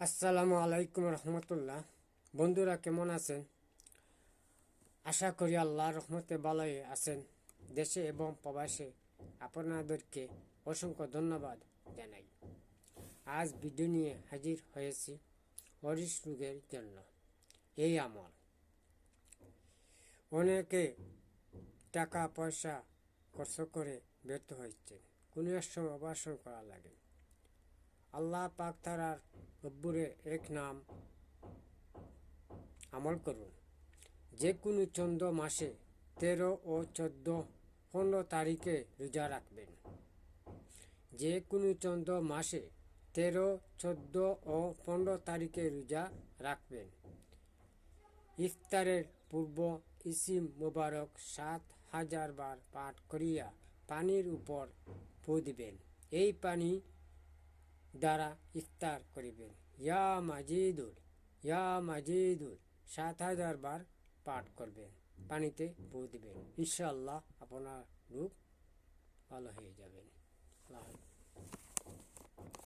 আসসালামু আলাইকুম রহমতুল্লাহ। বন্ধুরা কেমন আছেন? আশা করি আল্লাহর রহমতে ভালোই আছেন। দেশে এবং প্রবাসে আপনাদেরকে অসংখ্য ধন্যবাদ জানাই। আজ ভিডিও নিয়ে হাজির হয়েছি হরিশ রোগের জন্য। এই আমল অনেকে টাকা পয়সা খরচ করে ব্যর্থ হয়েছে। কোনো এক সময় অপারেশন করা লাগে। আল্লাহ পাক তারার রব্বুরের এক নাম আমল করুন। যে কোনো চন্দ্র মাসে 13 ও 15 তারিখে রোজা রাখবেন। যে কোনো চন্দ্র মাসে 13, 14 ও 15 তারিখে রোজা রাখবেন। ইফতারের পূর্ব ইসিম মুবারক 7,000 বার পাঠ করিয়া পানির উপর ফু দিবেন। এই পানি দ্বারা ইফতার করিবেন। ইয়া মাজিদুল, ইয়া মাজিদুল 7,000 বার পাঠ করবেন। পানিতে ফু দিবেন। ইনশাআল্লাহ আপনার রোগ ভালো হয়ে যাবেন। আল্লাহ হাফেজ।